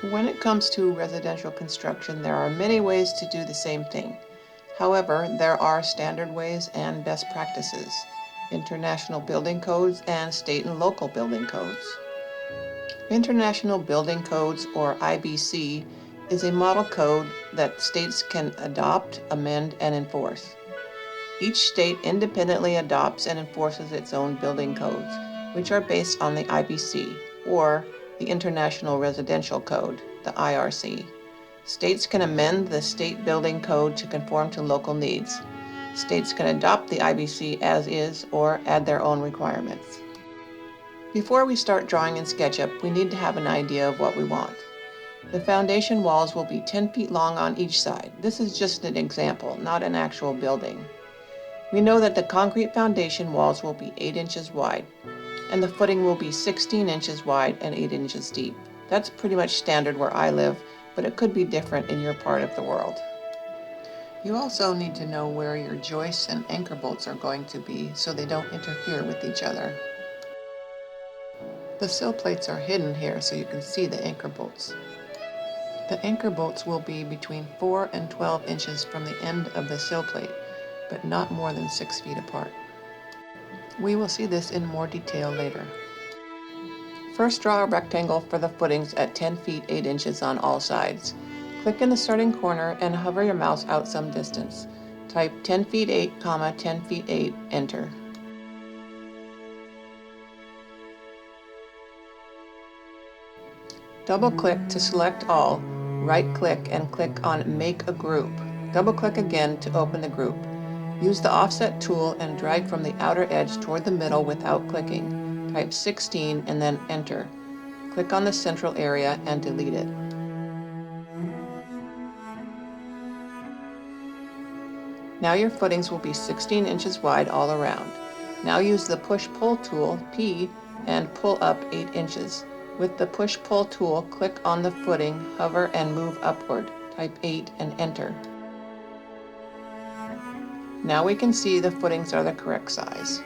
When it comes to residential construction, there are many ways to do the same thing. However, there are standard ways and best practices, international building codes and state and local building codes. International Building Codes, or IBC, is a model code that states can adopt, amend, and enforce. Each state independently adopts and enforces its own building codes, which are based on the IBC, or the International Residential Code, the IRC. States can amend the state building code to conform to local needs. States can adopt the IBC as is or add their own requirements. Before we start drawing in SketchUp, we need to have an idea of what we want. The foundation walls will be 10 feet long on each side. This is just an example, not an actual building. We know that the concrete foundation walls will be 8 inches wide, and the footing will be 16 inches wide and 8 inches deep. That's pretty much standard where I live, but it could be different in your part of the world. You also need to know where your joists and anchor bolts are going to be so they don't interfere with each other. The sill plates are hidden here so you can see the anchor bolts. The anchor bolts will be between 4 and 12 inches from the end of the sill plate, but not more than 6 feet apart. We will see this in more detail later. First, draw a rectangle for the footings at 10 feet 8 inches on all sides. Click in the starting corner and hover your mouse out some distance. Type 10 feet 8, 10 feet 8, enter. Double-click to select all, right-click and click on Make a Group. Double-click again to open the group. Use the Offset tool and drag from the outer edge toward the middle without clicking. Type 16 and then enter. Click on the central area and delete it. Now your footings will be 16 inches wide all around. Now use the Push-Pull tool, P, and pull up 8 inches. With the Push-Pull tool, click on the footing, hover and move upward. Type 8 and enter. Now we can see the footings are the correct size.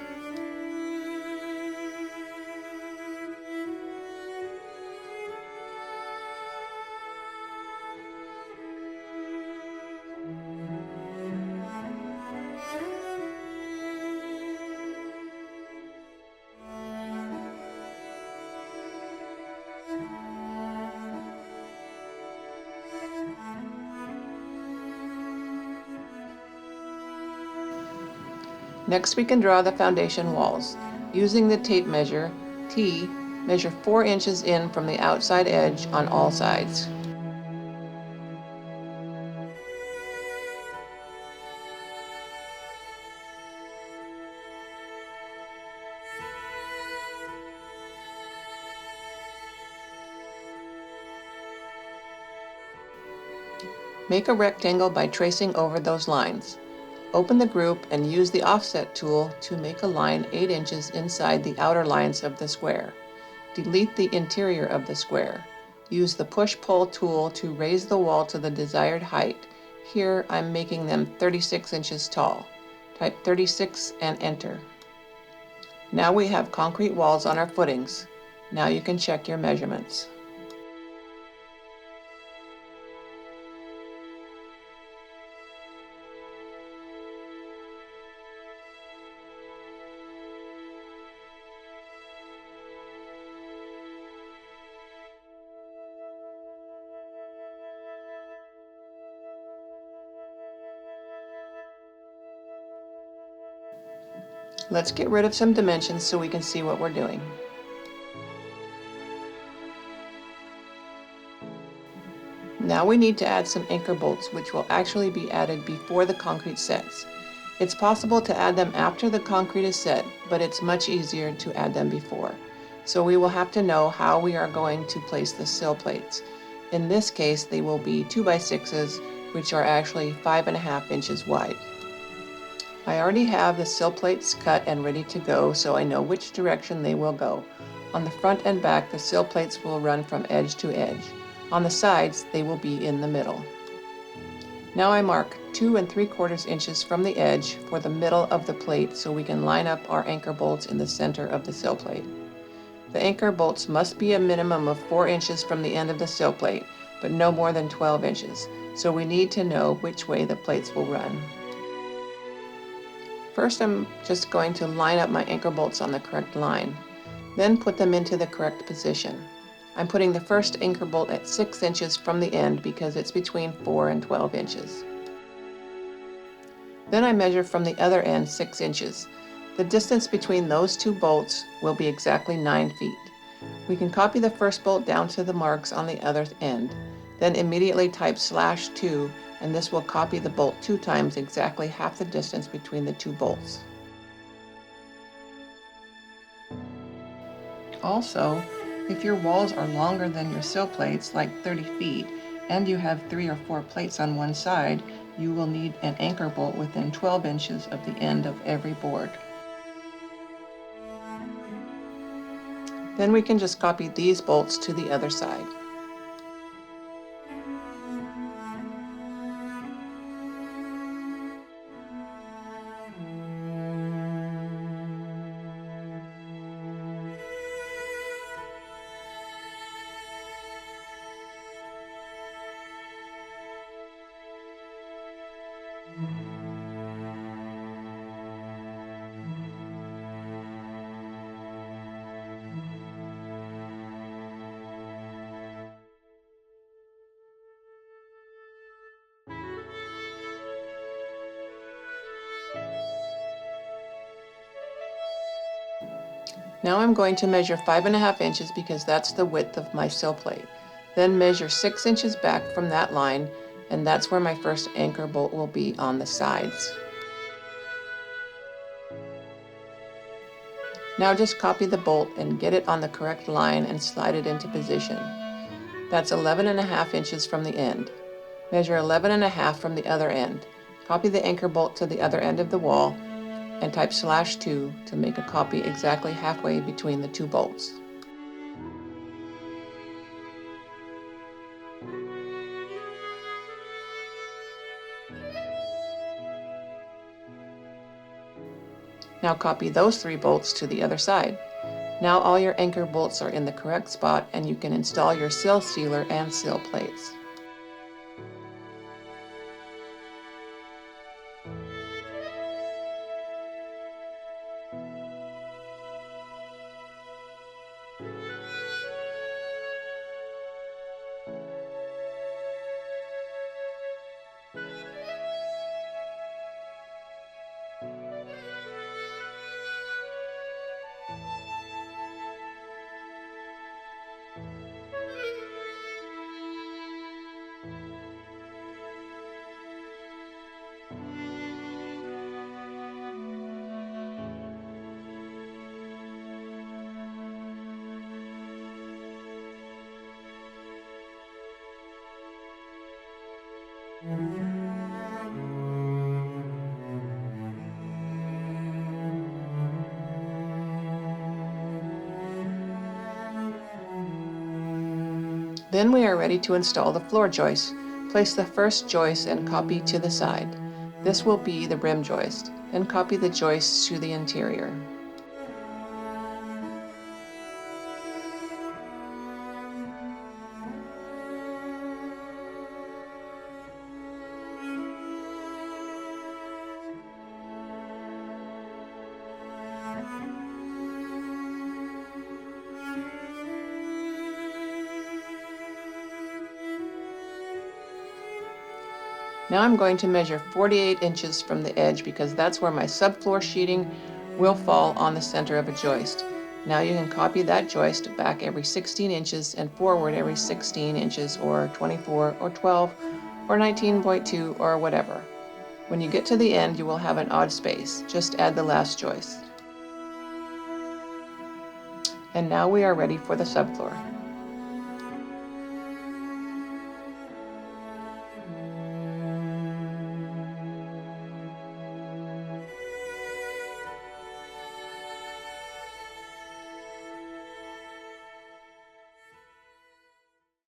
Next, we can draw the foundation walls. Using the tape measure, T, measure 4 inches in from the outside edge on all sides. Make a rectangle by tracing over those lines. Open the group and use the Offset tool to make a line 8 inches inside the outer lines of the square. Delete the interior of the square. Use the Push-Pull tool to raise the wall to the desired height. Here I'm making them 36 inches tall. Type 36 and enter. Now we have concrete walls on our footings. Now you can check your measurements. Let's get rid of some dimensions so we can see what we're doing. Now we need to add some anchor bolts, which will actually be added before the concrete sets. It's possible to add them after the concrete is set, but it's much easier to add them before. So we will have to know how we are going to place the sill plates. In this case, they will be 2x6s, which are actually 5.5 inches wide. I already have the sill plates cut and ready to go, so I know which direction they will go. On the front and back, the sill plates will run from edge to edge. On the sides, they will be in the middle. Now I mark 2 3/4 inches from the edge for the middle of the plate so we can line up our anchor bolts in the center of the sill plate. The anchor bolts must be a minimum of 4 inches from the end of the sill plate, but no more than 12 inches, so we need to know which way the plates will run. First, I'm just going to line up my anchor bolts on the correct line, then put them into the correct position. I'm putting the first anchor bolt at 6 inches from the end because it's between 4 and 12 inches. Then I measure from the other end 6 inches. The distance between those two bolts will be exactly 9 feet. We can copy the first bolt down to the marks on the other end, then immediately type /2, and this will copy the bolt 2 times, exactly half the distance between the two bolts. Also, if your walls are longer than your sill plates, like 30 feet, and you have 3 or 4 plates on one side, you will need an anchor bolt within 12 inches of the end of every board. Then we can just copy these bolts to the other side. Now I'm going to measure 5.5 inches because that's the width of my sill plate. Then measure 6 inches back from that line, and that's where my first anchor bolt will be, on the sides. Now just copy the bolt and get it on the correct line and slide it into position. That's 11.5 inches from the end. Measure 11.5 from the other end. Copy the anchor bolt to the other end of the wall and type /2 to make a copy exactly halfway between the two bolts. Now copy those 3 bolts to the other side. Now all your anchor bolts are in the correct spot and you can install your sill sealer and sill plates. Then we are ready to install the floor joist. Place the first joist and copy to the side. This will be the rim joist. Then copy the joists to the interior. Now I'm going to measure 48 inches from the edge because that's where my subfloor sheeting will fall on the center of a joist. Now you can copy that joist back every 16 inches and forward every 16 inches, or 24 or 12 or 19.2 or whatever. When you get to the end, you will have an odd space. Just add the last joist. And now we are ready for the subfloor.